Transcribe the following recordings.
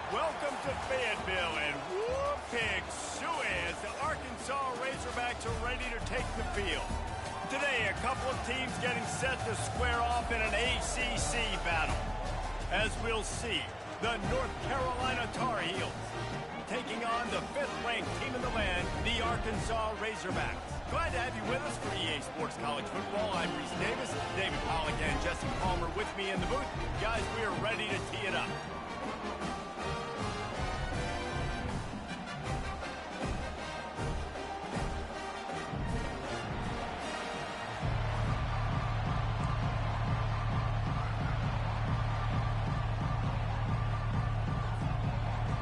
Welcome to Fayetteville, and whoop, pig suey as the Arkansas Razorbacks are ready to take the field. Today, a couple of teams getting set to square off in an ACC battle. As we'll see, the North Carolina Tar Heels taking on the 5th-ranked team in the land, the Arkansas Razorbacks. Glad to have you with us for EA Sports College Football. I'm Reese Davis, David Pollock and Jesse Palmer with me in the booth. Guys, we are ready to tee it up.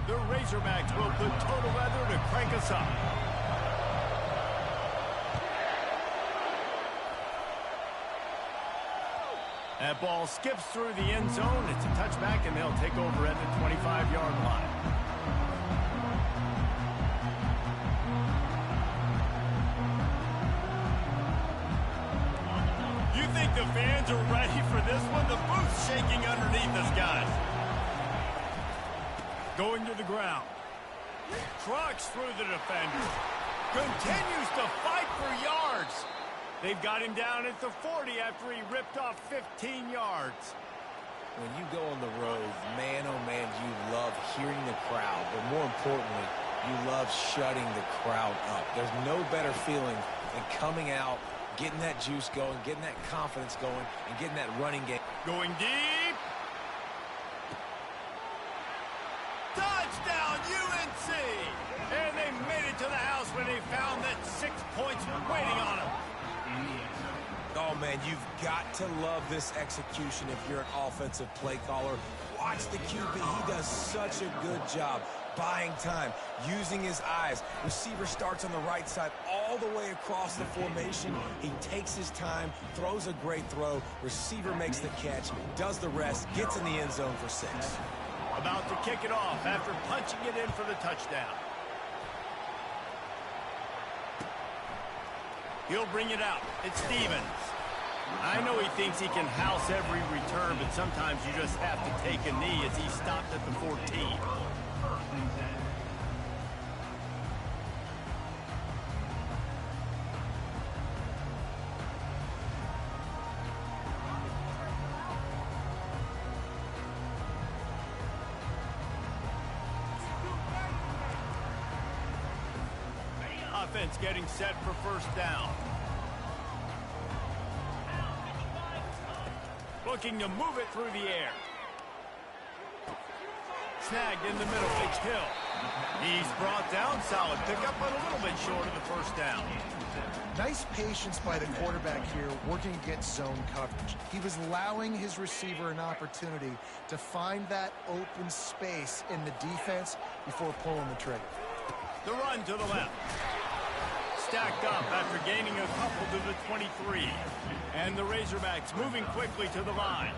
The Razorbacks will put total weather to crank us up. That ball skips through the end zone. It's a touchback, and they'll take over at the 25-yard line. You think the fans are ready for this one? The booth's shaking underneath us, guys. Going to the ground. Trucks through the defender. Continues to fight for yards. They've got him down at the 40 after he ripped off 15 yards. When you go on the road, man, oh man, you love hearing the crowd. But more importantly, you love shutting the crowd up. There's no better feeling than coming out, getting that juice going, getting that confidence going, and getting that running game. Going deep. Touchdown, UNC! And they made it to the house when they found that 6 points were waiting on them. Oh, man, you've got to love this execution if you're an offensive play caller. Watch the QB. He does such a good job buying time, using his eyes. Receiver starts on the right side all the way across the formation. He takes his time, throws a great throw. Receiver makes the catch, does the rest, gets in the end zone for 6. About to kick it off after punching it in for the touchdown. He'll bring it out. It's Stevens. I know he thinks he can house every return, but sometimes you just have to take a knee as he stopped at the 14. Offense getting set for first down. Looking to move it through the air. Snagged in the middle, it's Hill. He's brought down, solid pickup, but a little bit short of the first down. Nice patience by the quarterback here, working against zone coverage. He was allowing his receiver an opportunity to find that open space in the defense before pulling the trigger. The run to the left. Stacked up after gaining a couple to the 23. And the Razorbacks moving quickly to the line.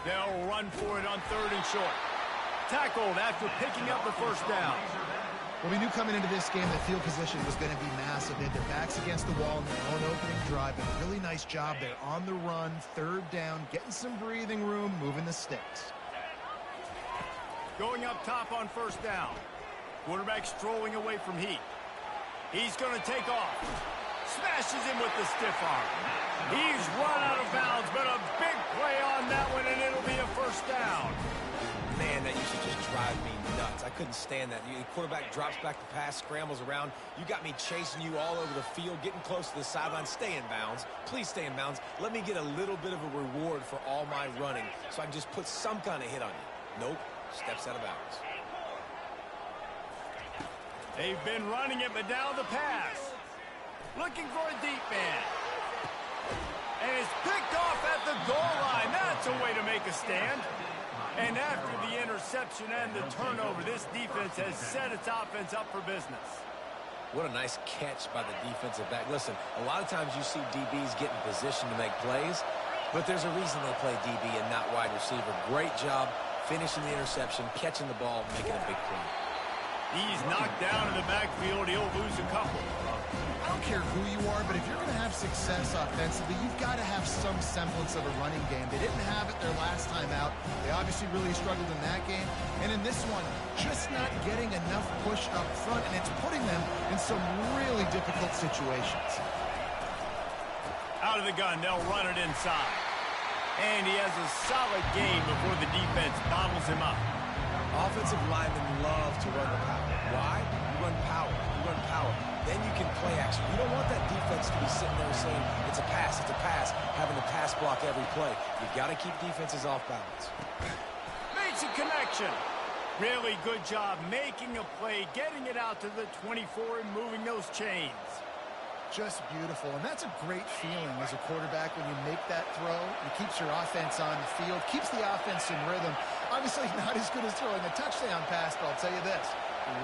They'll run for it on 3rd and short. Tackled after picking up the first down. Well, we knew coming into this game that field position was going to be massive. They had their backs against the wall in their own opening drive. And a really nice job there on the run, 3rd down, getting some breathing room, moving the sticks. Going up top on first down. Quarterback strolling away from Heat. He's going to take off. Smashes him with the stiff arm. He's run out of bounds, but a big play on that one, and it'll be a first down. Man, that used to just drive me nuts. I couldn't stand that. The quarterback drops back the pass, scrambles around. You got me chasing you all over the field, getting close to the sideline. Stay in bounds. Please stay in bounds. Let me get a little bit of a reward for all my running so I can just put some kind of hit on you. Nope. Steps out of bounds. They've been running it, but now the pass. Looking for a deep man. And it's picked off at the goal line. That's a way to make a stand. And after the interception and the turnover, this defense has set its offense up for business. What a nice catch by the defensive back. Listen, a lot of times you see DBs get in position to make plays, but there's a reason they play DB and not wide receiver. Great job finishing the interception, catching the ball, making a big play. He's knocked down in the backfield. He'll lose a couple. I don't care who you are, but if you're going to have success offensively, you've got to have some semblance of a running game. They didn't have it their last time out. They obviously really struggled in that game. And in this one, just not getting enough push up front, and it's putting them in some really difficult situations. Out of the gun, they'll run it inside. And he has a solid game before the defense bottles him up. Offensive linemen love to run the power. Why? You run power. You run power. Then you can play action. You don't want that defense to be sitting there saying, it's a pass, having to pass block every play. You've got to keep defenses off balance. Makes a connection. Really good job making a play, getting it out to the 24 and moving those chains. Just beautiful, and that's a great feeling as a quarterback when you make that throw. It keeps your offense on the field, keeps the offense in rhythm. Obviously not as good as throwing a touchdown pass, but I'll tell you this,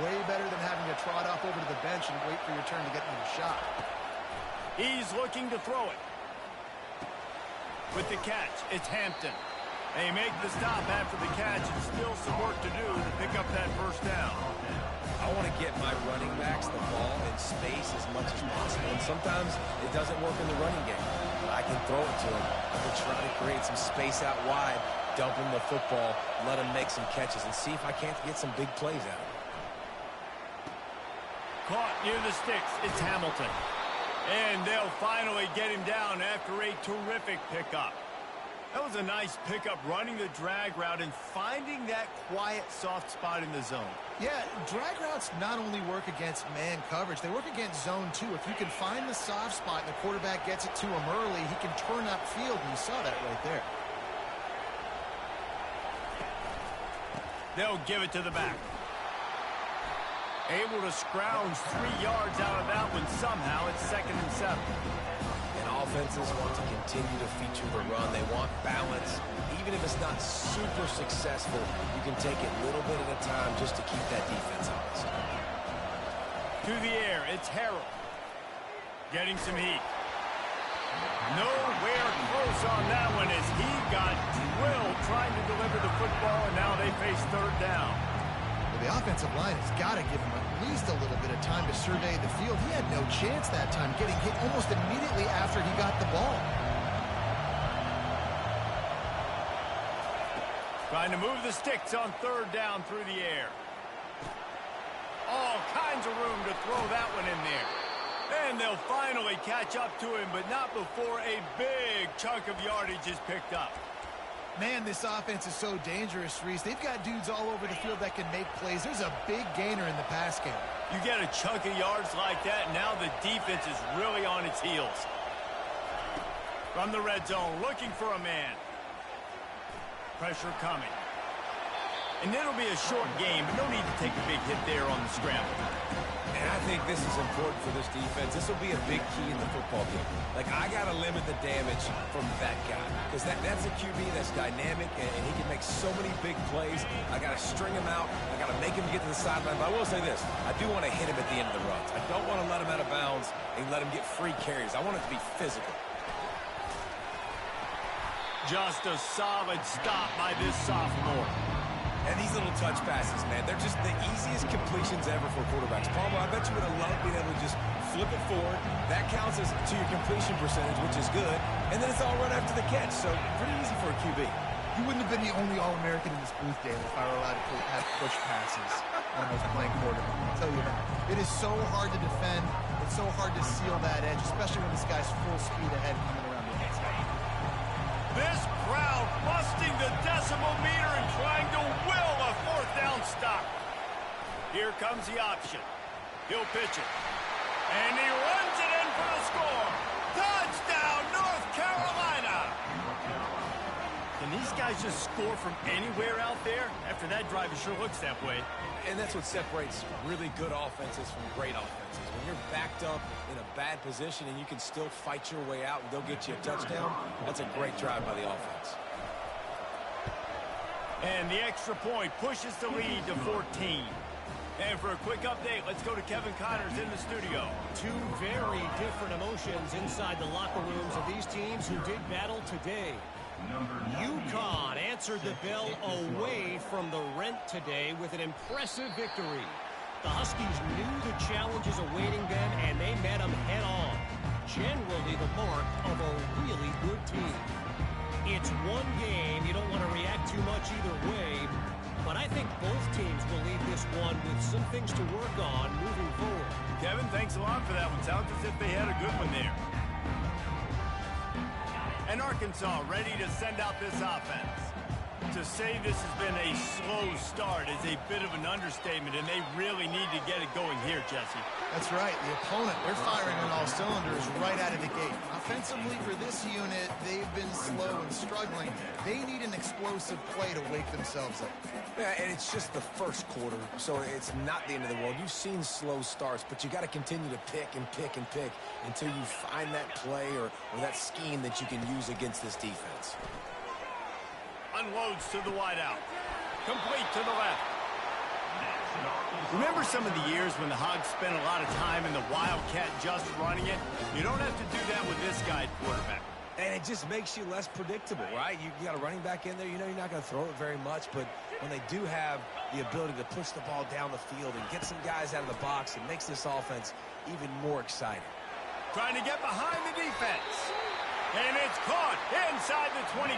way better than having to trot off over to the bench and wait for your turn to get another shot. He's looking to throw it. With the catch, it's Hampton. They make the stop after the catch, and still some work to do to pick up that first down. I want to get my running backs the ball in space as much as possible. And sometimes it doesn't work in the running game. But I can throw it to him. I can try to create some space out wide, dump him the football, let him make some catches, and see if I can't get some big plays out of him. Caught near the sticks. It's Hamilton. And they'll finally get him down after a terrific pickup. That was a nice pickup, running the drag route and finding that quiet, soft spot in the zone. Yeah, drag routes not only work against man coverage, they work against zone too. If you can find the soft spot and the quarterback gets it to him early, he can turn upfield, and you saw that right there. They'll give it to the back. Able to scrounge 3 yards out of that one somehow. It's 2nd and 7. Offenses want to continue to feature the run. They want balance. Even if it's not super successful, you can take it little bit at a time just to keep that defense honest. To the air, it's Harold. Getting some heat. Nowhere close on that one as he got drilled trying to deliver the football, and now they face 3rd down. Well, the offensive line has got to give him at least a little bit of time to survey the field. He had no chance that time, getting hit almost immediately after he got the ball. Trying to move the sticks on 3rd down through the air. All kinds of room to throw that one in there. And they'll finally catch up to him, but not before a big chunk of yardage is picked up. Man, this offense is so dangerous, Reese. They've got dudes all over the field that can make plays. There's a big gainer in the pass game. You get a chunk of yards like that, now the defense is really on its heels. From the red zone, looking for a man. Pressure coming. And it'll be a short game, but no need to take a big hit there on the scramble. And I think this is important for this defense. This will be a big key in the football game. Like, I got to limit the damage from that guy. Because that's a QB that's dynamic, and he can make so many big plays. I got to string him out. I got to make him get to the sideline. But I will say this. I do want to hit him at the end of the runs. I don't want to let him out of bounds and let him get free carries. I want it to be physical. Just a solid stop by this sophomore. And these little touch passes, man, they're just the easiest completions ever for quarterbacks. Palmer, I bet you would have loved being able to just flip it forward. That counts as to your completion percentage, which is good. And then it's all right after the catch, so pretty easy for a QB. You wouldn't have been the only All-American in this booth, Dave, if I were allowed to have push passes when I was playing quarterback. I'll tell you that. It is so hard to defend. It's so hard to seal that edge, especially when this guy's full speed ahead coming around the outside. This crowd busting the decibel meter and trying to will a 4th down stop. Here comes the option. He'll pitch it. And he runs it in for the score. Touchdown, North Carolina. Can these guys just score from anywhere out there? After that drive, it sure looks that way. And that's what separates really good offenses from great offenses. When you're backed up in a bad position and you can still fight your way out and they'll get you a touchdown, that's a great drive by the offense. And the extra point pushes the lead to 14. And for a quick update, let's go to Kevin Connors in the studio. Two very different emotions inside the locker rooms of these teams who did battle today. UConn answered the bell away from the Rent today with an impressive victory. The Huskies knew the challenges awaiting them, and they met them head-on. Generally the mark of a really good team. It's one game. You don't want to react too much either way, but I think both teams will leave this one with some things to work on moving forward. Kevin, thanks a lot for that one. Sounds as if they had a good one there. And Arkansas ready to send out this offense. To say this has been a slow start is a bit of an understatement, and they really need to get it going here, Jesse. That's right. The opponent, they're firing on all cylinders right out of the gate. Offensively, for this unit, they've been slow and struggling. They need an explosive play to wake themselves up. Yeah, and it's just the first quarter, so it's not the end of the world. You've seen slow starts, but you got to continue to pick and pick and pick until you find that play or that scheme that you can use against this defense. Unloads to the wideout. Complete to the left. Remember some of the years when the Hogs spent a lot of time in the Wildcat just running it? You don't have to do that with this guy at quarterback. And it just makes you less predictable, right? You got a running back in there. You know you're not going to throw it very much, but when they do have the ability to push the ball down the field and get some guys out of the box, it makes this offense even more exciting. Trying to get behind the defense. And it's caught inside the 25.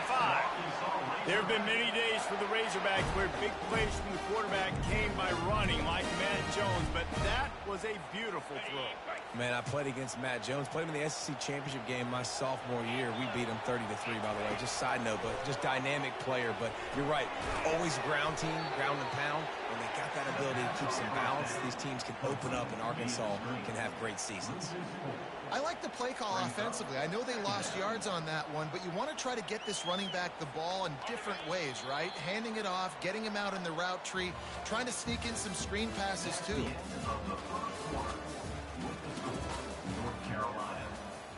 There have been many days for the Razorbacks where big plays from the quarterback came by running like Matt Jones, but that was a beautiful throw. Man, I played against Matt Jones. Played him in the SEC championship game my sophomore year. We beat him 30-3, by the way. Just side note, but just dynamic player. But you're right. Always ground team, ground and pound. When they got that ability to keep some balance, these teams can open up, and Arkansas can have great seasons. I like the play call offensively. I know they lost yards on that one, but you want to try to get this running back the ball in different ways, right? Handing it off, getting him out in the route tree, trying to sneak in some screen passes too. North Carolina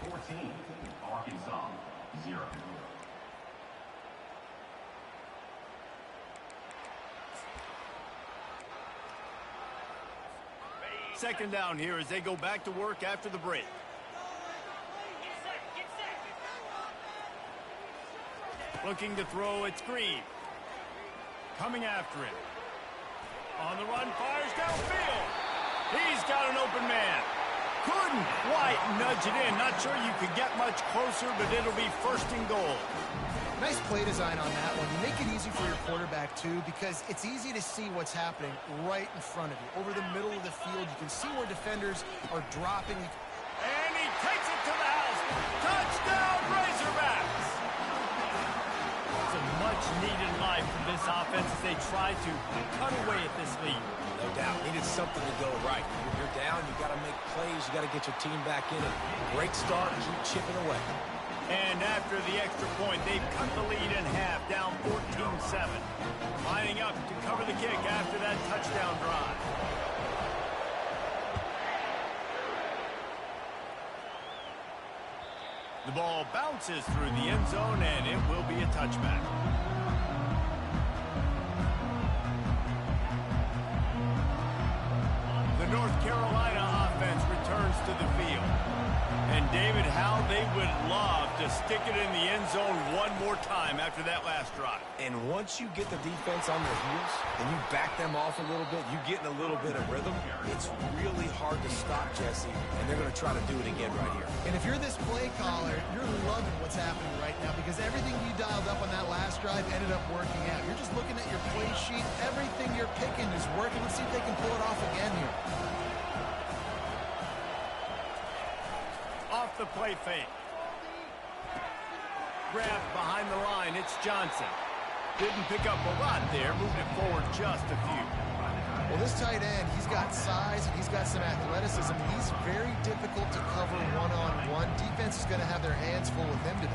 14, Arkansas 0. Second down here as they go back to work after the break. Looking to throw, it's Green. Coming after him. On the run, fires downfield. He's got an open man. Couldn't quite nudge it in. Not sure you could get much closer, but it'll be first and goal. Nice play design on that one. You make it easy for your quarterback, too, because it's easy to see what's happening right in front of you. Over the middle of the field, you can see where defenders are dropping. And he takes it to the house. Touchdown, Razorbacks! Some much-needed life from this offense as they try to cut away at this lead. No doubt. Needed something to go right. When you're down, you got to make plays. You got to get your team back in it. Great start. Keep chipping away. And after the extra point, they've cut the lead in half, down 14-7. Lining up to cover the kick after that touchdown drive. The ball bounces through the end zone, and it will be a touchback. The North Carolina offense returns to the field. And, David, how they would love to stick it in the end zone one more time after that last drive. And once you get the defense on their heels and you back them off a little bit, you get in a little bit of rhythm, it's really hard to stop, Jesse, and they're going to try to do it again right here. And if you're this play caller, you're loving what's happening right now because everything you dialed up on that last drive ended up working out. You're just looking at your play sheet. Everything you're picking is working. Let's see if they can pull it off again here. Off the play fake. Grabbed behind the line, it's Johnson. Didn't pick up a lot there, moved it forward just a few. Well, this tight end, he's got size and he's got some athleticism. He's very difficult to cover one-on-one. Defense is going to have their hands full with him today.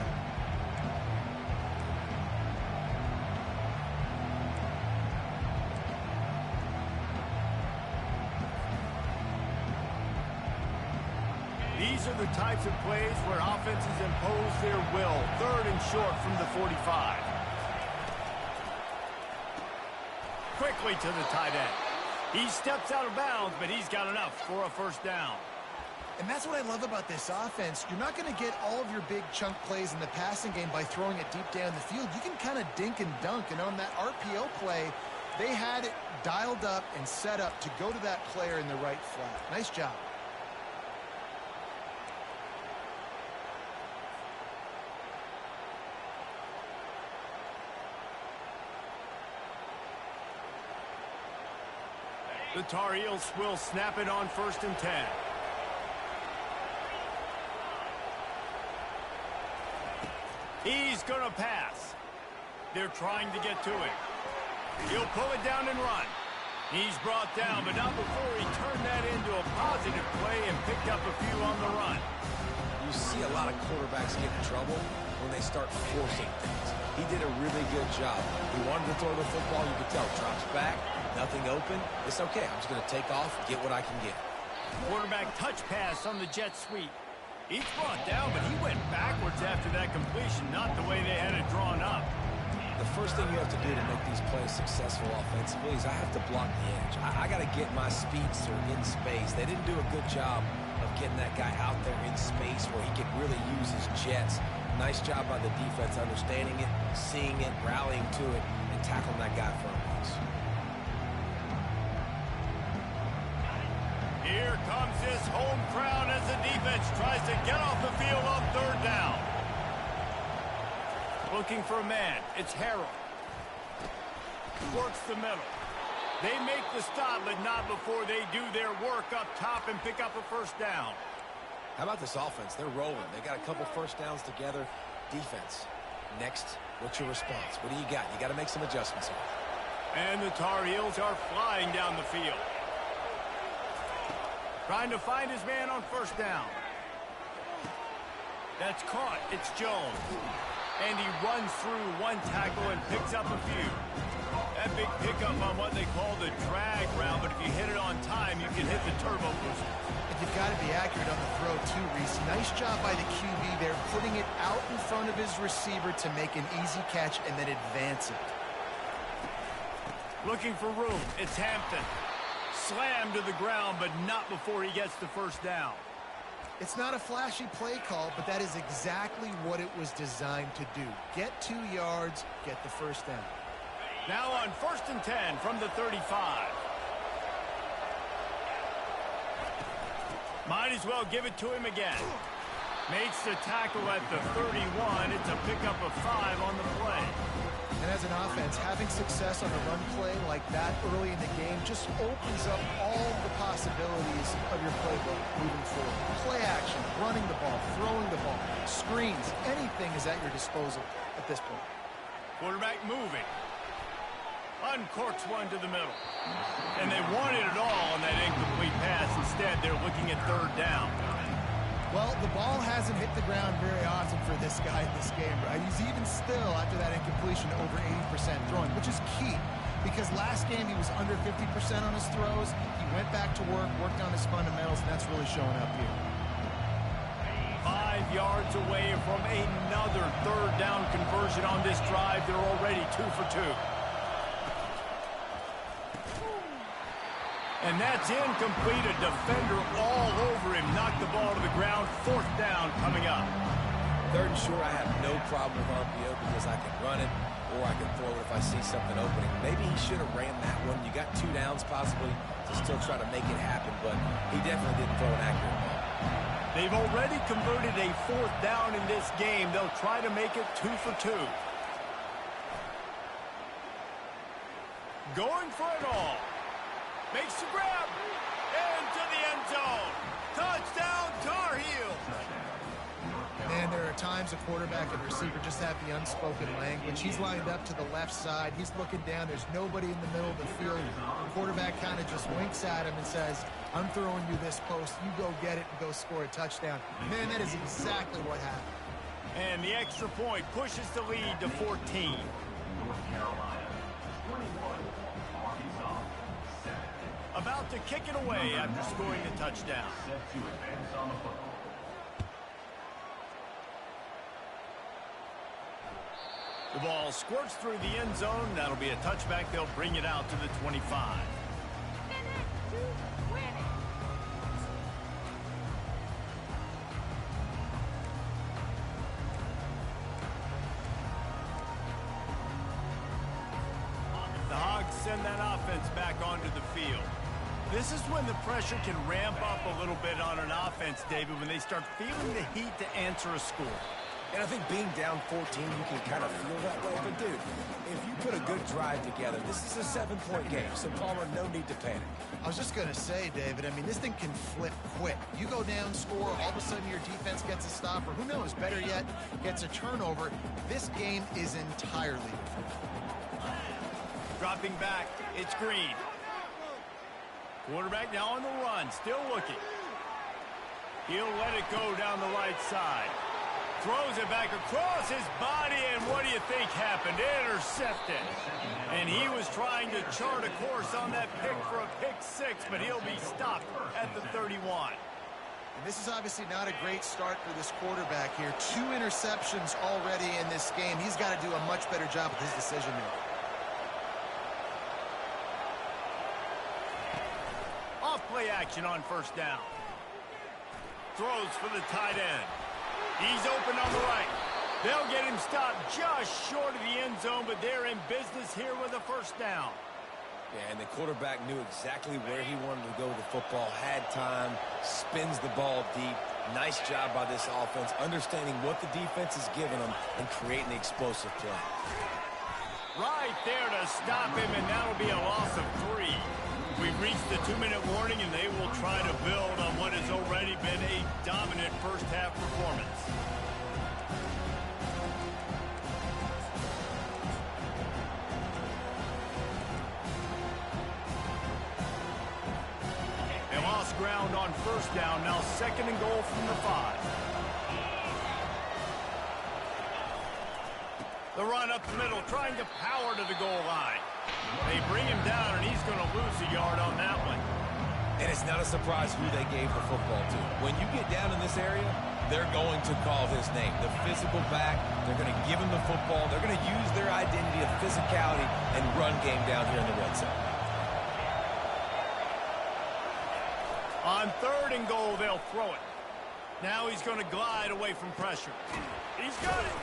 These are the types of plays where offenses impose their will. Third and short from the 45. Quickly to the tight end. He steps out of bounds, but he's got enough for a first down. And that's what I love about this offense. You're not going to get all of your big chunk plays in the passing game by throwing it deep down the field. You can kind of dink and dunk, and on that RPO play, They had it dialed up and set up to go to that player in the right flat. Nice job. The Tar Heels will snap it on 1st and 10. He's going to pass. They're trying to get to him. He'll pull it down and run. He's brought down, but not before he turned that into a positive play and picked up a few on the run. You see a lot of quarterbacks get in trouble when they start forcing things. He did a really good job. He wanted to throw the football. You could tell. Drops back, nothing open. It's okay. I'm just going to take off, get what I can get. Quarterback touch pass on the jet sweep. He's brought down, but he went backwards after that completion, not the way they had it drawn up. The first thing you have to do to make these plays successful offensively is I have to block the edge. I got to get my speedster in space. They didn't do a good job of getting that guy out there in space where he could really use his jets. Nice job by the defense understanding it, seeing it, rallying to it, and tackling that guy for a loss. Here comes this home crowd as the defense tries to get off the field on 3rd down. Looking for a man. It's Harold. Works the middle. They make the stop, but not before they do their work up top and pick up a 1st down. How about this offense? They're rolling. They got a couple 1st downs together. Defense. Next, what's your response? What do you got? You got to make some adjustments here. And the Tar Heels are flying down the field. Trying to find his man on 1st down. That's caught. It's Jones. And he runs through one tackle and picks up a few. That big pickup on what they call the drag route, but if you hit it on time, you can hit the turbo booster. And you've got to be accurate on the throw too, Reese. Nice job by the QB there, putting it out in front of his receiver to make an easy catch and then advance it. Looking for room. It's Hampton. Slammed to the ground, but not before he gets the 1st down. It's not a flashy play call, but that is exactly what it was designed to do. Get 2 yards, get the 1st down. Now on 1st and 10 from the 35. Might as well give it to him again. Makes the tackle at the 31. It's a pickup of 5 on the play. And as an offense, having success on a run play like that early in the game just opens up all the possibilities of your playbook moving forward. Play action, running the ball, throwing the ball, screens, anything is at your disposal at this point. Quarterback moving. Uncorks one to the middle. And they wanted it all on that incomplete pass. Instead, they're looking at 3rd down. Well, the ball hasn't hit the ground very often for this guy in this game, right? He's even still, after that incompletion, over 80% throwing, which is key. Because last game, he was under 50% on his throws. He went back to work, worked on his fundamentals, and that's really showing up here. 5 yards away from another 3rd down conversion on this drive. They're already 2 for 2. And that's incomplete. A defender all over him. Knocked the ball to the ground. 4th down coming up. 3rd and short, I have no problem with RPO because I can run it or I can throw it if I see something opening. Maybe he should have ran that one. You got 2 downs possibly to still try to make it happen, but he definitely didn't throw an accurate ball. They've already converted a 4th down in this game. They'll try to make it 2 for 2. Going for it all. Makes the grab. Into the end zone. Touchdown, Tar Heels. And there are times a quarterback and receiver just have the unspoken language. He's lined up to the left side. He's looking down. There's nobody in the middle of the field. The quarterback kind of just winks at him and says, I'm throwing you this post. You go get it and go score a touchdown. Man, that is exactly what happened. And the extra point pushes the lead to 14. North Carolina, 21. Arkansas, 7. About to kick it away after scoring the touchdown. Set to advance on the football. The ball squirts through the end zone. That'll be a touchback. They'll bring it out to the 25. The Hogs send that offense back onto the field. This is when the pressure can ramp up a little bit on an offense, David, when they start feeling the heat to answer a score. And I think being down 14, you can kind of feel that way. But, dude, if you put a good drive together, this is a 7-point game. So, Palmer, no need to panic. I was just going to say, David, I mean, this thing can flip quick. You go down, score, all of a sudden your defense gets a stop, or who knows, better yet, gets a turnover. This game is entirely different. Dropping back, it's Green. Quarterback now on the run, still looking. He'll let it go down the right side. Throws it back across his body, and what do you think happened? Intercepted. And he was trying to chart a course on that pick for a pick six, but he'll be stopped at the 31. And this is obviously not a great start for this quarterback here. 2 interceptions already in this game. He's got to do a much better job with his decision making. Off play action on first down. Throws for the tight end. He's open on the right. They'll get him stopped just short of the end zone, but they're in business here with a first down. Yeah, and the quarterback knew exactly where he wanted to go with the football, had time, spins the ball deep. Nice job by this offense, understanding what the defense is giving them and creating the explosive play. Right there to stop him, and that'll be a loss of 3. We've reached the 2-minute warning, and they will try to build on what has already been a dominant first-half performance. They lost ground on first down, now 2nd and goal from the 5. The run up the middle, trying to power to the goal line. They bring him down, and he's going to lose a yard on that one. And it's not a surprise who they gave the football to. When you get down in this area, they're going to call his name. The physical back, they're going to give him the football. They're going to use their identity of physicality and run game down here in the red zone. On 3rd and goal, they'll throw it. Now he's going to glide away from pressure. He's got it.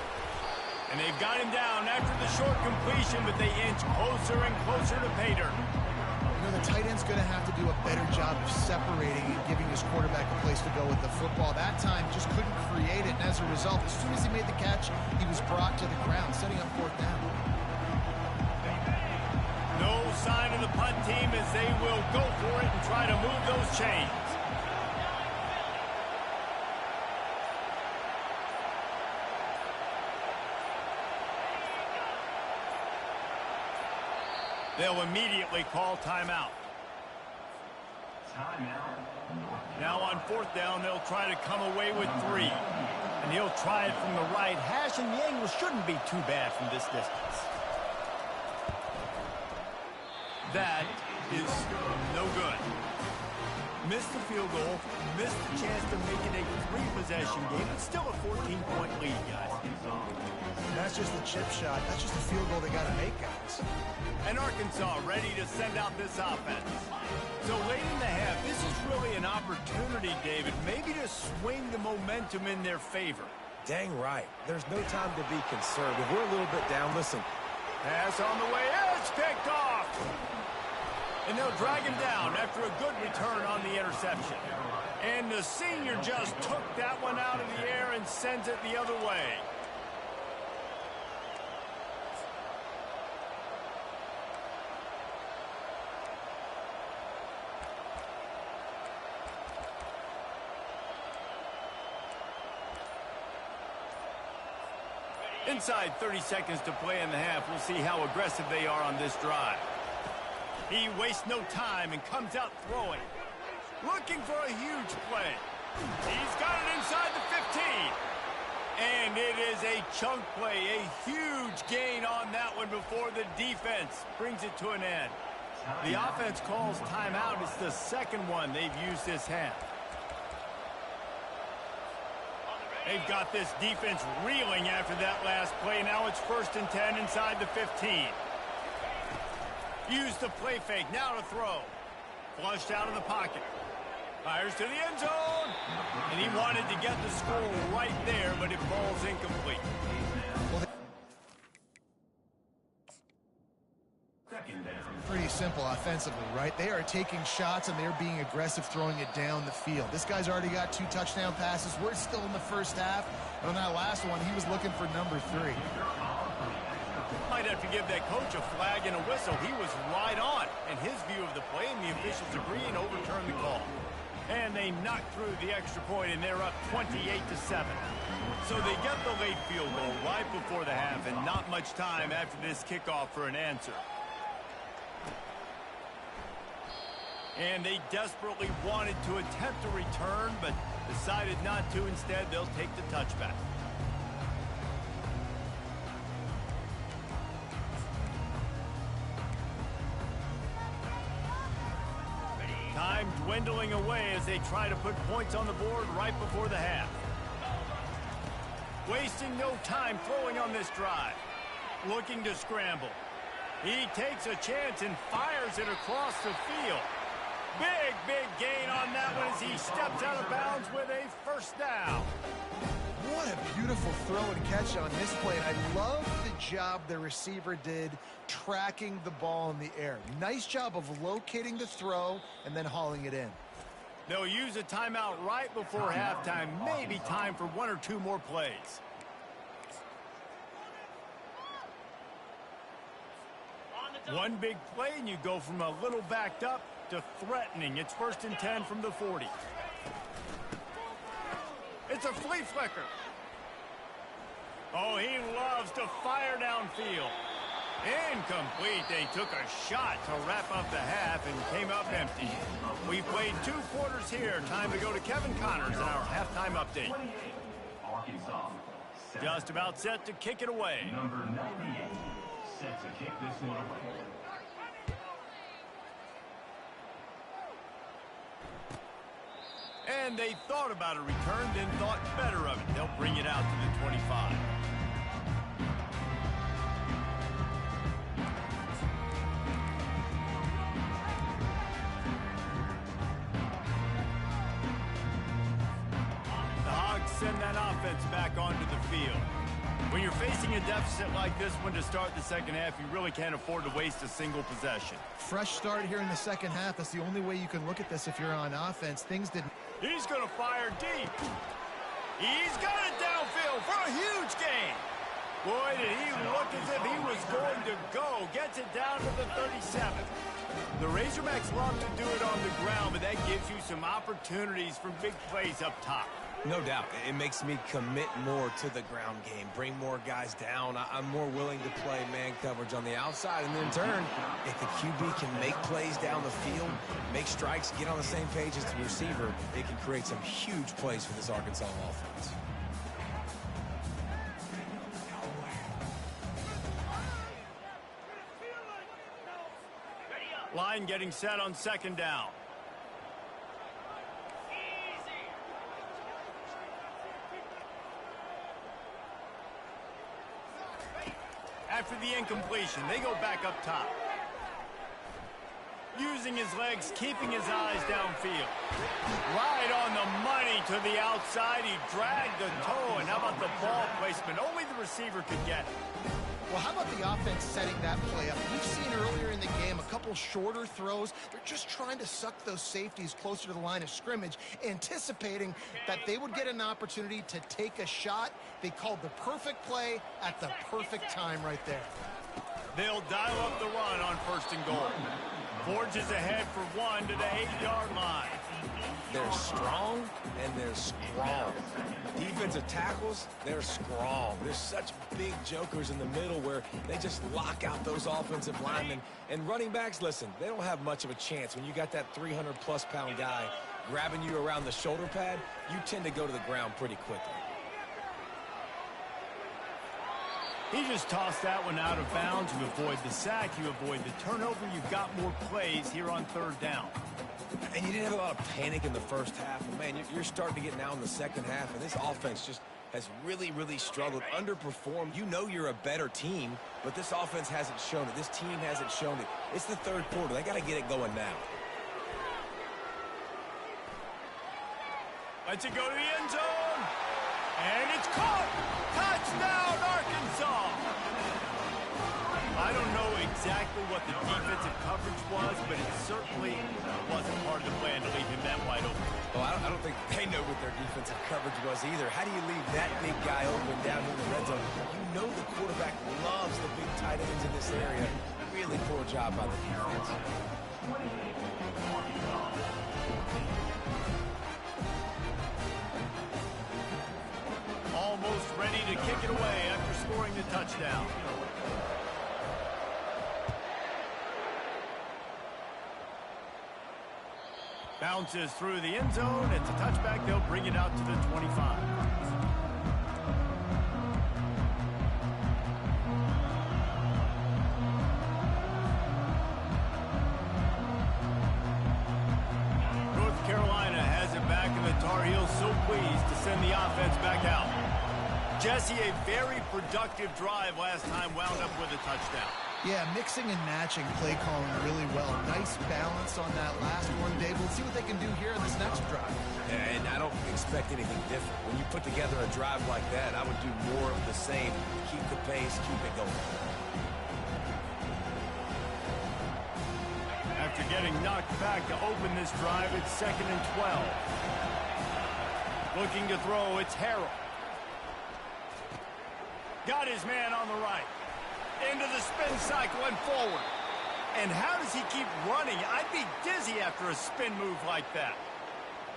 And they've got him down after the short completion, but they inch closer and closer to pay dirt. You know, the tight end's going to have to do a better job of separating and giving his quarterback a place to go with the football. That time just couldn't create it, and as a result, as soon as he made the catch, he was brought to the ground, setting up 4th down. No sign of the punt team as they will go for it and try to move those chains. They'll immediately call timeout. Now on 4th down, they'll try to come away with 3. And he'll try it from the right hash, and the angle shouldn't be too bad from this distance. That is no good. Missed the field goal, missed the chance to make it a 3-possession game. It's still a 14-point lead, guys. That's just the chip shot. That's just the field goal they got to make, guys. And Arkansas ready to send out this offense. So late in the half, this is really an opportunity, David, maybe to swing the momentum in their favor. Dang right. There's no time to be conservative. We're a little bit down. Listen. Pass on the way. It's picked off. And they'll drag him down after a good return on the interception. And the senior just took that one out of the air and sends it the other way. Inside 30 seconds to play in the half. We'll see how aggressive they are on this drive. He wastes no time and comes out throwing. Looking for a huge play. He's got it inside the 15. And it is a chunk play, a huge gain on that one before the defense brings it to an end. The offense calls timeout. It's the 2nd one they've used this half. They've got this defense reeling after that last play. Now it's 1st and 10 inside the 15. Use the play fake. Now to throw. Flushed out of the pocket. Fires to the end zone. And he wanted to get the score right there, but it falls incomplete. Second down. Pretty simple offensively, right? They are taking shots and they're being aggressive, throwing it down the field. This guy's already got 2 touchdown passes. We're still in the first half. And on that last one, he was looking for number 3. Might have to give that coach a flag and a whistle. He was right on in his view of the play, and the officials agree and overturn the call. And they knock through the extra point, and they're up 28-7. So they get the late field goal right before the half, and not much time after this kickoff for an answer. And they desperately wanted to attempt a return, but decided not to. Instead, they'll take the touchback. Time dwindling away as they try to put points on the board right before the half. Wasting no time throwing on this drive. Looking to scramble. He takes a chance and fires it across the field. Big gain on that one as he steps out of bounds with a first down. What a beautiful throw and catch on this play. And I love the job the receiver did tracking the ball in the air. Nice job of locating the throw and then hauling it in. They'll use a timeout right before halftime. Maybe time for 1 or 2 more plays. One big play and you go from a little backed up to threatening. It's 1st and 10 from the 40. It's a flea flicker. Oh, he loves to fire downfield. Incomplete. They took a shot to wrap up the half and came up empty. We played 2 quarters here. Time to go to Kevin Connors in our halftime update. Arkansas. Just about set to kick it away. Number 98. Set to kick this one away. And they thought about a return, then thought better of it. They'll bring it out to the 25. The Hogs send that offense back onto the field. When you're facing a deficit like this one to start the second half, you really can't afford to waste a single possession. Fresh start here in the second half. That's the only way you can look at this if you're on offense. Things didn't... He's going to fire deep. He's got it downfield for a huge gain. Boy, did he look as if he was going to go. Gets it down to the 37. The Razorbacks love to do it on the ground, but that gives you some opportunities for big plays up top. No doubt. It makes me commit more to the ground game, bring more guys down. I'm more willing to play man coverage on the outside. And in turn, if the QB can make plays down the field, make strikes, get on the same page as the receiver, it can create some huge plays for this Arkansas offense. Line getting set on 2nd down. After the incompletion, they go back up top. Using his legs, keeping his eyes downfield. Right on the money to the outside. He dragged the toe, and how about the ball placement? Only the receiver could get it. Well, how about the offense setting that play up? We've seen earlier in the game a couple shorter throws. They're just trying to suck those safeties closer to the line of scrimmage, anticipating that they would get an opportunity to take a shot. They called the perfect play at the perfect time right there. They'll dial up the run on 1st and goal. Forges ahead for 1 to the 8-yard line. They're strong and they're strong. Defensive tackles, they're strong. There's such big jokers in the middle where they just lock out those offensive linemen. And running backs, listen, they don't have much of a chance. When you got that 300-plus pound guy grabbing you around the shoulder pad, you tend to go to the ground pretty quickly. He just tossed that one out of bounds. You avoid the sack, you avoid the turnover. You've got more plays here on 3rd down. And you didn't have a lot of panic in the first half. But man, you're starting to get now in the second half, and this offense just has really struggled, underperformed. You know you're a better team, but this offense hasn't shown it. This team hasn't shown it. It's the 3rd quarter. They got to get it going now. Lets it go to the end zone. And it's caught. Touchdown, Arkansas. I don't know exactly what the defensive coverage was, but it certainly wasn't part of the plan to leave him that wide open. Well, I don't think they know what their defensive coverage was either. How do you leave that big guy open down in the red zone? You know the quarterback loves the big tight ends in this area. Really poor job by the defense. Almost ready to kick it away after scoring the touchdown. Bounces through the end zone. It's a touchback. They'll bring it out to the 25. North Carolina has it back, and the Tar Heels so pleased to send the offense back out. Jesse, a very productive drive last time, wound up with a touchdown. Yeah, mixing and matching play calling really well. Nice balance on that last one, Dave. Let's see what they can do here in this next drive. Yeah, and I don't expect anything different. When you put together a drive like that, I would do more of the same. Keep the pace, keep it going. After getting knocked back to open this drive, it's 2nd and 12. Looking to throw, it's Harrell. Got his man on the right. Into the spin cycle and forward. And how does he keep running? I'd be dizzy after a spin move like that.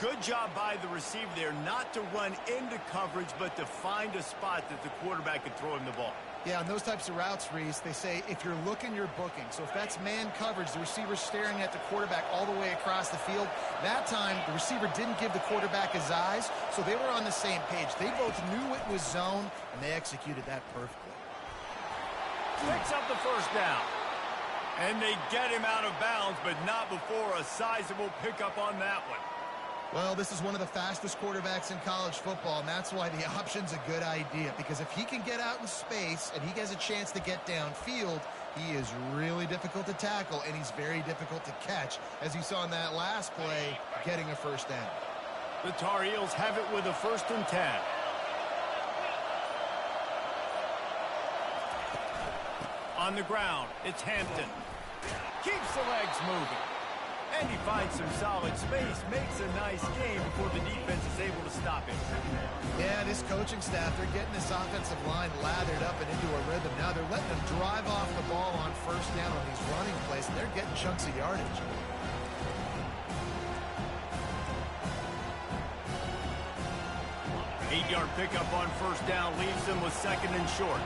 Good job by the receiver there not to run into coverage, but to find a spot that the quarterback could throw him the ball. Yeah, on those types of routes, Reese, they say if you're looking, you're booking. So if that's man coverage, the receiver's staring at the quarterback all the way across the field. That time, the receiver didn't give the quarterback his eyes, so they were on the same page. They both knew it was zone, and they executed that perfectly. Picks up the first down. And they get him out of bounds, but not before a sizable pickup on that one. Well, this is one of the fastest quarterbacks in college football, and that's why the option's a good idea. Because if he can get out in space and he has a chance to get downfield, he is really difficult to tackle, and he's very difficult to catch, as you saw in that last play, getting a first down. The Tar Heels have it with a 1st and 10. On the ground, it's Hampton. Keeps the legs moving. And he finds some solid space, makes a nice game before the defense is able to stop him. Yeah, this coaching staff, they're getting this offensive line lathered up and into a rhythm. Now they're letting them drive off the ball on first down on these running plays, and they're getting chunks of yardage. Eight-yard pickup on first down leaves them with 2nd and short.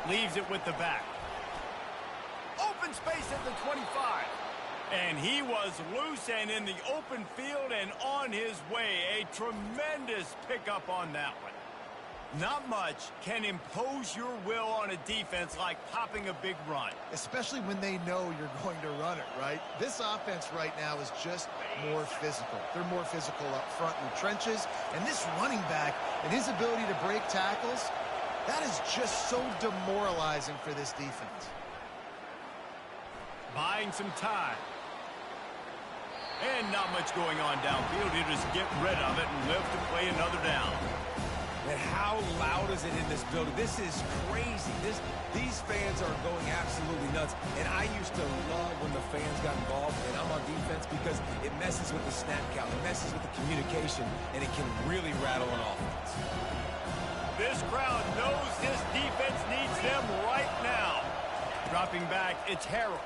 Leaves it with the back. Open space at the 25. And he was loose and in the open field and on his way. A tremendous pickup on that one. Not much can impose your will on a defense like popping a big run. Especially when they know you're going to run it, right? This offense right now is just more physical. They're more physical up front in the trenches. And this running back and his ability to break tackles, that is just so demoralizing for this defense. Buying some time. And not much going on downfield. He'll just get rid of it and live to play another down. And how loud is it in this building? This is crazy. These fans are going absolutely nuts. And I used to love when the fans got involved, and I'm on defense, because it messes with the snap count. It messes with the communication, and it can really rattle an offense. This crowd knows this defense needs them right now. Dropping back, it's Harrell.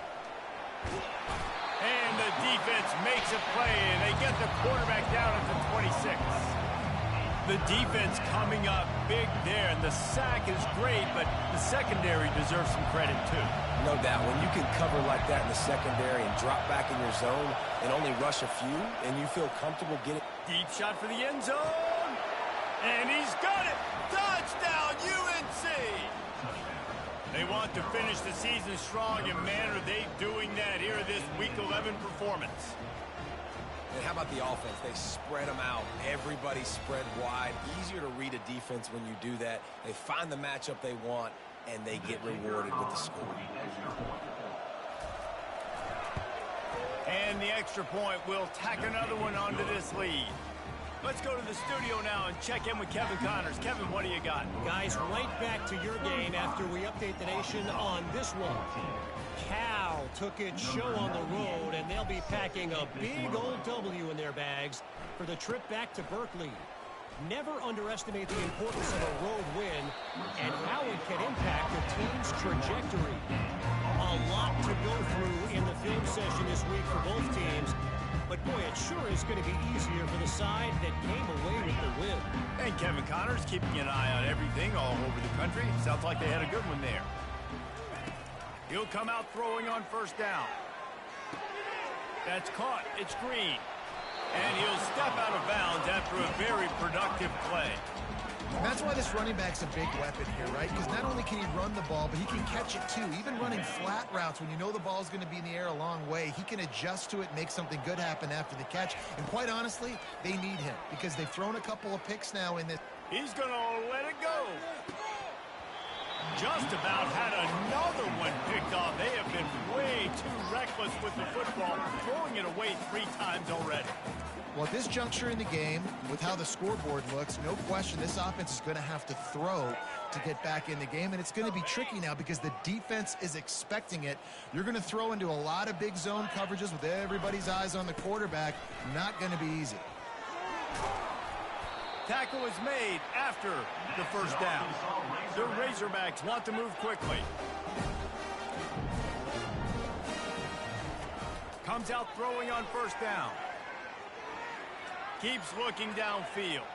And the defense makes a play, and they get the quarterback down at the 26. The defense coming up big there, and the sack is great, but the secondary deserves some credit too. No doubt. When you can cover like that in the secondary and drop back in your zone and only rush a few, and you feel comfortable getting... Deep shot for the end zone. And he's got it. Touchdown, UNC. They want to finish the season strong, and man, are they doing that here in this Week 11 performance. And how about the offense? They spread them out. Everybody spread wide. Easier to read a defense when you do that. They find the matchup they want, and they get rewarded with the score. And the extra point will tack another one onto this lead. Let's go to the studio now and check in with Kevin Connors. Kevin, what do you got? Guys, right back to your game after we update the nation on this one. Cal took its show on the road, and they'll be packing a big old W in their bags for the trip back to Berkeley. Never underestimate the importance of a road win and how it can impact a team's trajectory. A lot to go through in the film session this week for both teams. But, boy, it sure is going to be easier for the side that came away with the win. And Kevin Connors keeping an eye on everything all over the country. Sounds like they had a good one there. He'll come out throwing on first down. That's caught. It's Green. And he'll step out of bounds after a very productive play. And that's why this running back's a big weapon here, right? Because not only can he run the ball, but he can catch it too. Even running flat routes when you know the ball's going to be in the air a long way, he can adjust to it, make something good happen after the catch. And quite honestly, they need him because they've thrown a couple of picks now in this. He's going to let it go. Just about had another one picked off. They have been way too reckless with the football, throwing it away 3 times already. Well, at this juncture in the game, with how the scoreboard looks, no question this offense is going to have to throw to get back in the game, and it's going to be tricky now because the defense is expecting it. You're going to throw into a lot of big zone coverages with everybody's eyes on the quarterback. Not going to be easy. Tackle is made after the first down. The Razorbacks want to move quickly. Comes out throwing on first down. Keeps looking downfield.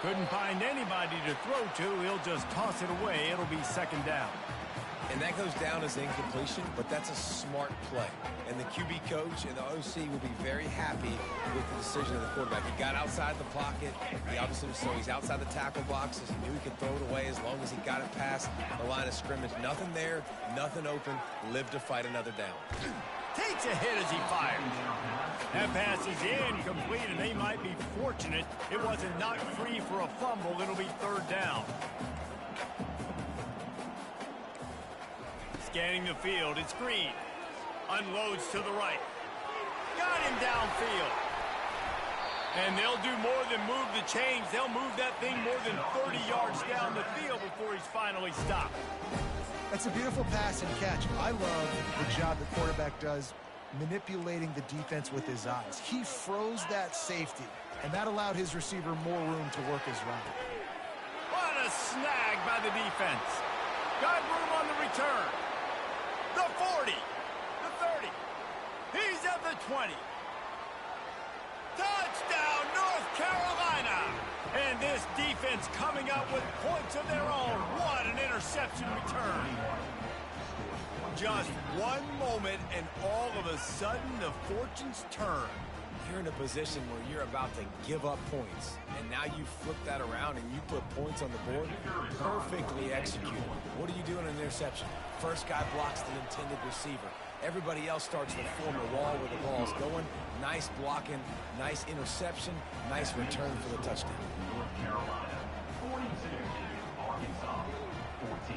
Couldn't find anybody to throw to. He'll just toss it away. It'll be second down. And that goes down as incompletion, but that's a smart play. And the QB coach and the OC will be very happy with the decision of the quarterback. He got outside the pocket. He obviously so he's outside the tackle boxes. He knew he could throw it away as long as he got it past the line of scrimmage. Nothing there, nothing open. Live to fight another down. Takes a hit as he fires. That pass is incomplete, and they might be fortunate it wasn't knocked free for a fumble. It'll be third down. Scanning the field, it's Green. Unloads to the right. Got him downfield. And they'll do more than move the chains. They'll move that thing more than 30 yards down the field before he's finally stopped. That's a beautiful pass and catch. I love the job the quarterback does manipulating the defense with his eyes. He froze that safety, and that allowed his receiver more room to work his route. What a snag by the defense. Got room on the return. The 40. The 30. He's at the 20. Touchdown, North Carolina. And this defense coming up with points of their own. What an interception return. Just one moment, and all of a sudden, the fortunes turn. You're in a position where you're about to give up points, and now you flip that around and you put points on the board. Perfectly executed. What do you do in an interception? First guy blocks the intended receiver. Everybody else starts to form a wall where the ball's going. Nice blocking, nice interception, nice return for the touchdown. North Carolina 42, Arkansas 14.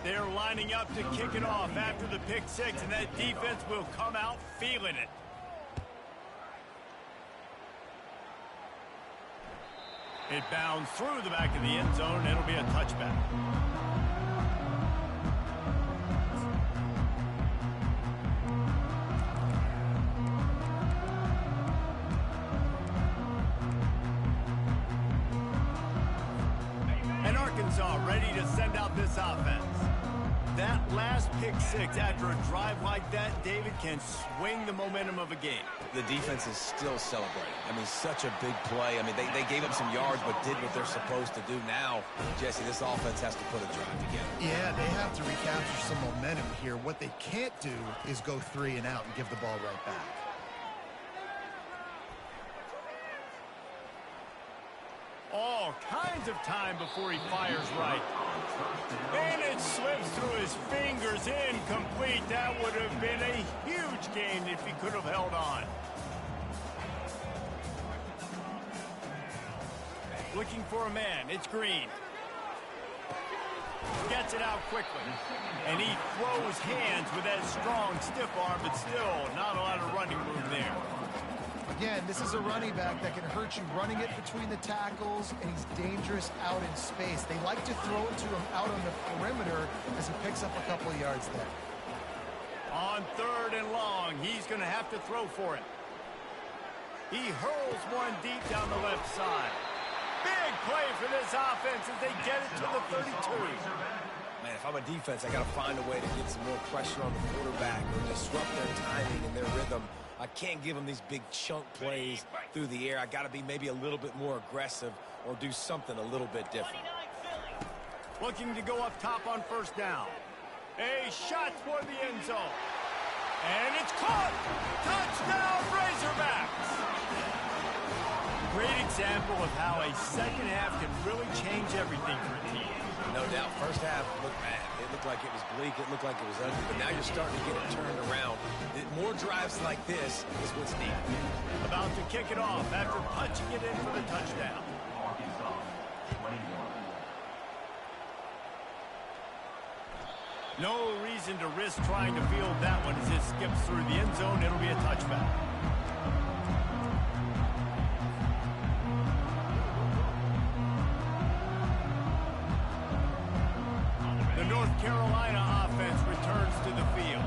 They're lining up to kick it off after the pick six, and that defense will come out feeling it. It bounds through the back of the end zone, and it'll be a touchback. And Arkansas ready to send out this offense. That last pick six after a drive like that, David, can swing the momentum of a game. The defense is still celebrating. I mean, such a big play. I mean, they gave up some yards but did what they're supposed to do. Now, Jesse, this offense has to put a drive together. Yeah, they have to recapture some momentum here. What they can't do is go 3 and out and give the ball right back. All kinds of time before he fires right. And it slips through his fingers, incomplete. That would have been a huge gain if he could have held on. Looking for a man, it's Green. gets it out quickly. And he throws hands with that strong, stiff arm, but still not a lot of running room there. Again, this is a running back that can hurt you running it between the tackles, and he's dangerous out in space. They like to throw it to him out on the perimeter as he picks up a couple of yards there. On 3rd and long, he's going to have to throw for it. He hurls one deep down the left side. Big play for this offense as they get it to the 32. Man, if I'm a defense, I got to find a way to get some more pressure on the quarterback or disrupt their timing and their rhythm. I can't give them these big chunk plays through the air. I got to be maybe a little bit more aggressive or do something a little bit different. Looking to go up top on 1st down. A shot for the end zone. And it's caught! Touchdown, Razorbacks! Great example of how a second half can really change everything for a team. No doubt. First half looked bad. It looked like it was bleak. It looked like it was ugly. But now you're starting to get it turned around. More drives like this is what's needed. About to kick it off after punching it in for the touchdown. Arkansas, 21. No reason to risk trying to field that one as it skips through the end zone. It'll be a touchback. The North Carolina offense returns to the field.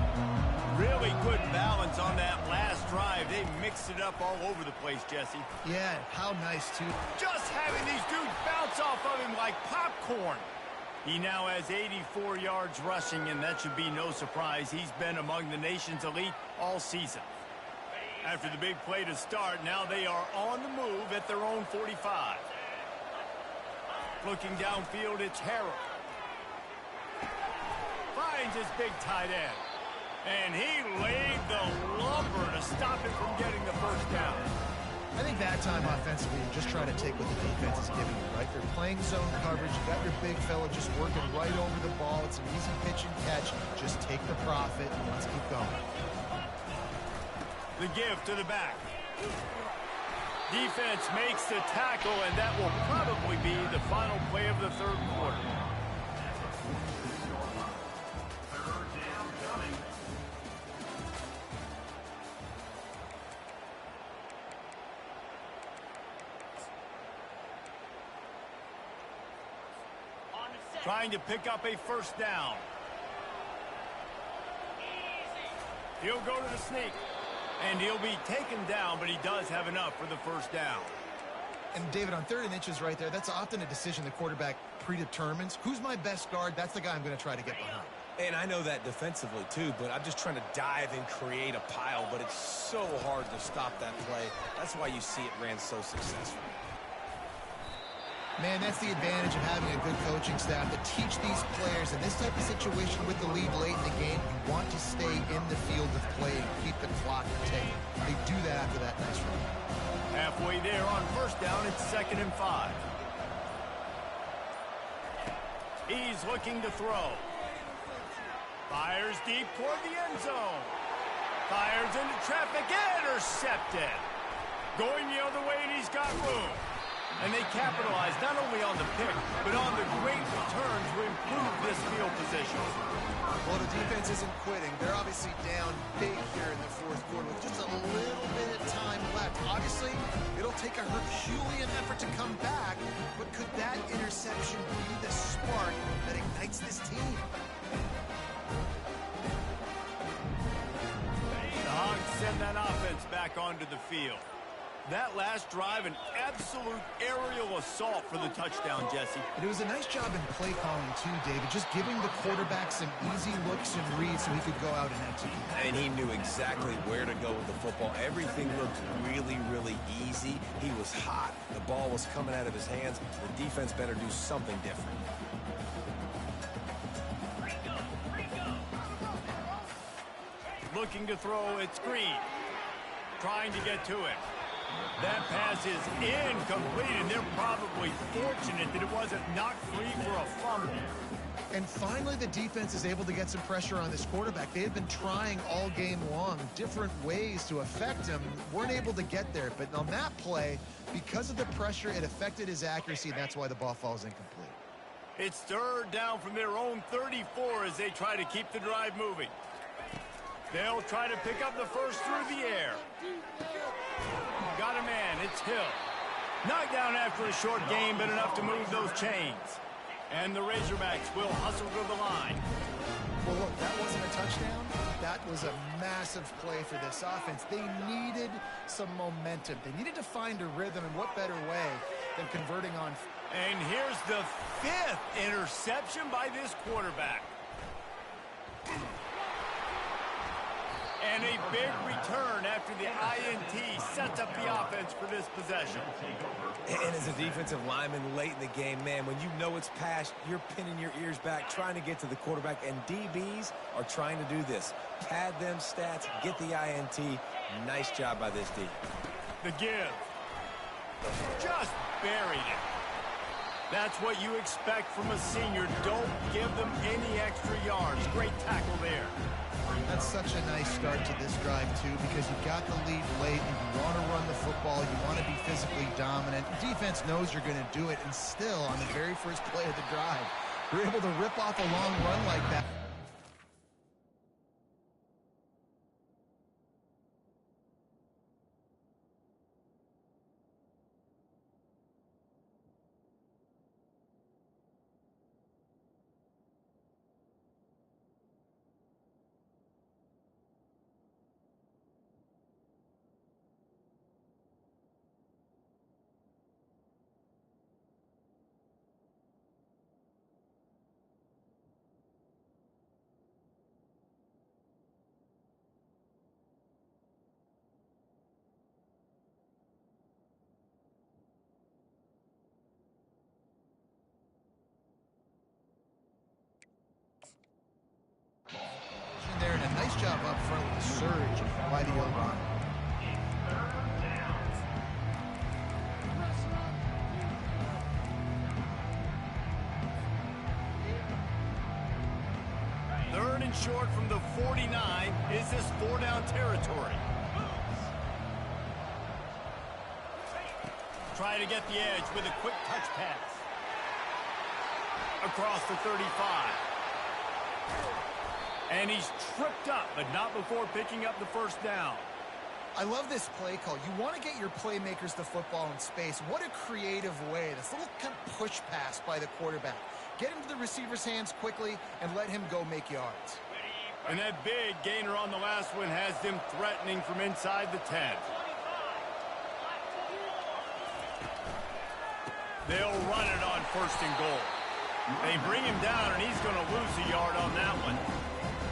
Really good balance on that last drive. They mixed it up all over the place, Jesse. Yeah, how nice, too. Just having these dudes bounce off of him like popcorn. He now has 84 yards rushing, and that should be no surprise. He's been among the nation's elite all season. After the big play to start, now they are on the move at their own 45. Looking downfield, it's Harrell. Finds his big tight end. And he laid the lumber to stop him from getting the 1st down. I think that time offensively, you just try to take what the defense is giving you, right? They're playing zone coverage. You got your big fella just working right over the ball. It's an easy pitch and catch. Just take the profit and let's keep going. The give to the back. Defense makes the tackle, and that will probably be the final play of the 3rd quarter. Trying to pick up a 1st down. He'll go to the sneak. And he'll be taken down, but he does have enough for the 1st down. And David, on 3rd and inches right there, that's often a decision the quarterback predetermines. Who's my best guard? That's the guy I'm going to try to get behind. And I know that defensively, too, but I'm just trying to dive and create a pile, but it's so hard to stop that play. That's why you see it ran so successful. Man, that's the advantage of having a good coaching staff to teach these players in this type of situation with the lead late in the game. You want to stay in the field of play and keep the clock ticking. They do that after that nice run. Halfway there on 1st down, it's 2nd and 5. He's looking to throw. Fires deep toward the end zone. Fires into traffic, intercepted. Going the other way, and he's got room. And they capitalize not only on the pick, but on the great return to improve this field position. Well, the defense isn't quitting. They're obviously down big here in the 4th quarter with just a little bit of time left. Obviously, it'll take a Herculean effort to come back, but could that interception be the spark that ignites this team? The Hogs send that offense back onto the field. That last drive, an absolute aerial assault for the touchdown, Jesse. And it was a nice job in play calling, too, David. Just giving the quarterback some easy looks and reads so he could go out and execute. And he knew exactly where to go with the football. Everything looked really, really easy. He was hot. The ball was coming out of his hands. The defense better do something different. Looking to throw, it's Green. Trying to get to it. That pass is incomplete, and they're probably fortunate that it wasn't knocked free for a fumble. And finally, the defense is able to get some pressure on this quarterback. They had been trying all game long different ways to affect him. Weren't able to get there, but on that play, because of the pressure, it affected his accuracy, and that's why the ball falls incomplete. It's third down from their own 34 as they try to keep the drive moving. They'll try to pick up the first through the air. Got a man, it's Hill. Knocked down after a short gain, but enough to move those chains. And the Razorbacks will hustle to the line. Well, look, that wasn't a touchdown. That was a massive play for this offense. They needed some momentum. They needed to find a rhythm, and what better way than converting on. And here's the 5th interception by this quarterback. And a big return after the INT sets up the offense for this possession. And as a defensive lineman late in the game, man, when you know it's passed, you're pinning your ears back, trying to get to the quarterback, and DBs are trying to do this. Pad them stats, get the INT. Nice job by this D. The give. Just buried it. That's what you expect from a senior. Don't give them any extra yards. Great tackle there. That's such a nice start to this drive, too, because you got the lead late, and you want to run the football, you want to be physically dominant. The defense knows you're going to do it, and still, on the very first play of the drive, you're able to rip off a long run like that. There, and a nice job up front with the surge by the O-line. Third and short from the 49. Is this 4-down territory? Try to get the edge with a quick touch pass. Across the 35. And he's tripped up, but not before picking up the first down. I love this play call. You want to get your playmakers the football in space. What a creative way. This little kind of push pass by the quarterback. Get him to the receiver's hands quickly and let him go make yards. And that big gainer on the last one has them threatening from inside the 10. They'll run it on first and goal. They bring him down, and he's going to lose a yard on that one.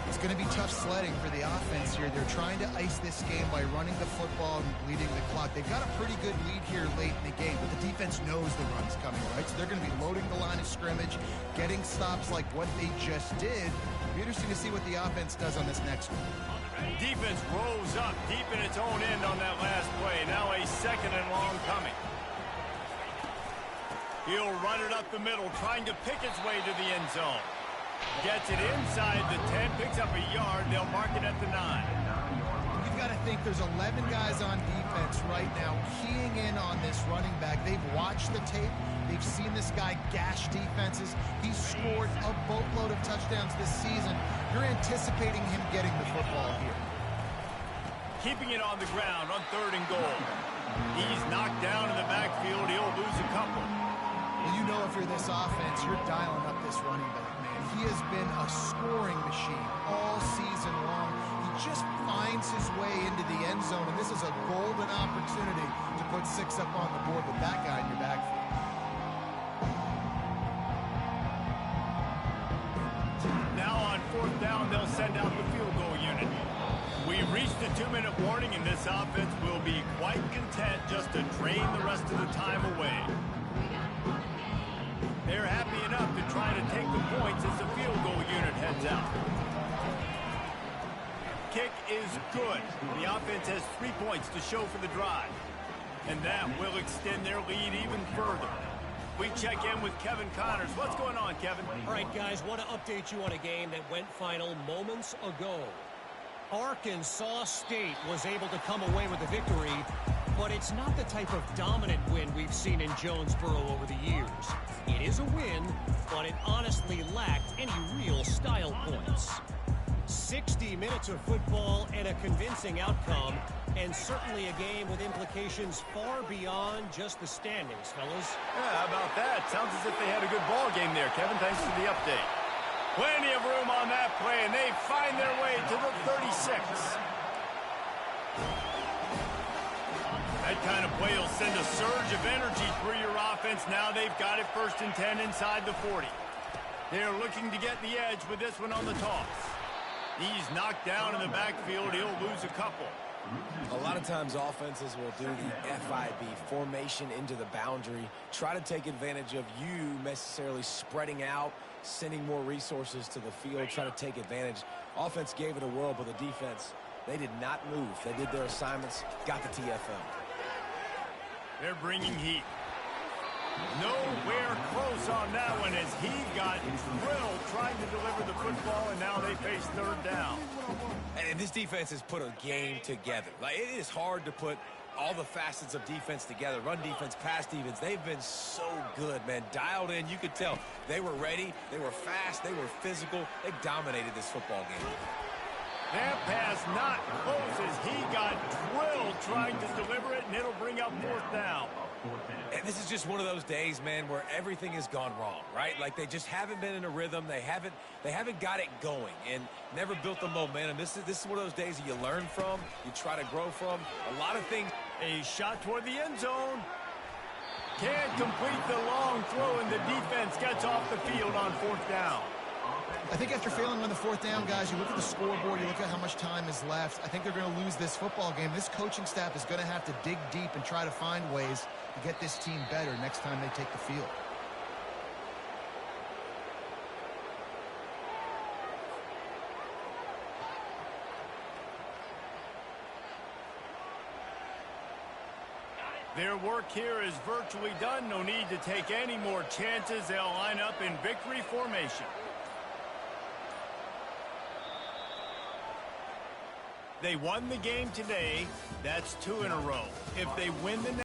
It's going to be tough sledding for the offense here. They're trying to ice this game by running the football and bleeding the clock. They've got a pretty good lead here late in the game, but the defense knows the run's coming, right? So they're going to be loading the line of scrimmage, getting stops like what they just did. It'll be interesting to see what the offense does on this next one. Defense rose up deep in its own end on that last play. Now a 2nd and long coming. He'll run it up the middle, trying to pick its way to the end zone. Gets it inside the 10, picks up a yard. They'll mark it at the 9. You've got to think there's 11 guys on defense right now keying in on this running back. They've watched the tape. They've seen this guy gash defenses. He's scored a boatload of touchdowns this season. You're anticipating him getting the football here. Keeping it on the ground on 3rd and goal. He's knocked down in the backfield. He'll lose a couple. Well, you know if you're this offense, you're dialing up this running back, man. He has been a scoring machine all season long. He just finds his way into the end zone, and this is a golden opportunity to put 6 up on the board with that guy in your backfield. Now on 4th down, they'll send out the field goal unit. We've reached the 2-minute warning, and this offense will be quite content just to drain the rest of the time away. They're happy enough to try to take the points as the field goal unit heads out. Kick is good. The offense has 3 points to show for the drive. And that will extend their lead even further. We check in with Kevin Connors. What's going on, Kevin? All right, guys, want to update you on a game that went final moments ago. Arkansas State was able to come away with a victory But it's not the type of dominant win we've seen in Jonesboro over the years. It is a win, but it honestly lacked any real style points. 60 minutes of football and a convincing outcome, and certainly a game with implications far beyond just the standings, fellas. Yeah, how about that? Sounds as if they had a good ball game there, Kevin. Thanks for the update. Plenty of room on that play, and they find their way to the 36. That kind of play will send a surge of energy through your offense. Now they've got it 1st and 10 inside the 40. They're looking to get the edge with this one on the toss. He's knocked down in the backfield. He'll lose a couple. A lot of times offenses will do the FIB, formation into the boundary, try to take advantage of you necessarily spreading out, sending more resources to the field, try to take advantage. Offense gave it a whirl, but the defense, they did not move. They did their assignments, got the TFL. They're bringing heat. Nowhere close on that one as he got drilled trying to deliver the football, and now they face 3rd down. And this defense has put a game together. Like, it is hard to put all the facets of defense together. Run defense, pass defense. They've been so good, man. Dialed in. You could tell they were ready. They were fast. They were physical. They dominated this football game. That pass not close as he got drilled trying to deliver it, and it'll bring up 4th down. And this is just one of those days, man, where everything has gone wrong, right? Like, they just haven't been in a rhythm. They haven't got it going and never built the momentum. This is one of those days that you learn from, you try to grow from. A lot of things. A shot toward the end zone. Can't complete the long throw, and the defense gets off the field on 4th down. I think after failing on the 4th down, guys, you look at the scoreboard, you look at how much time is left. I think they're going to lose this football game. This coaching staff is going to have to dig deep and try to find ways to get this team better next time they take the field. Their work here is virtually done. No need to take any more chances. They'll line up in victory formation. They won the game today. That's 2 in a row. If they win the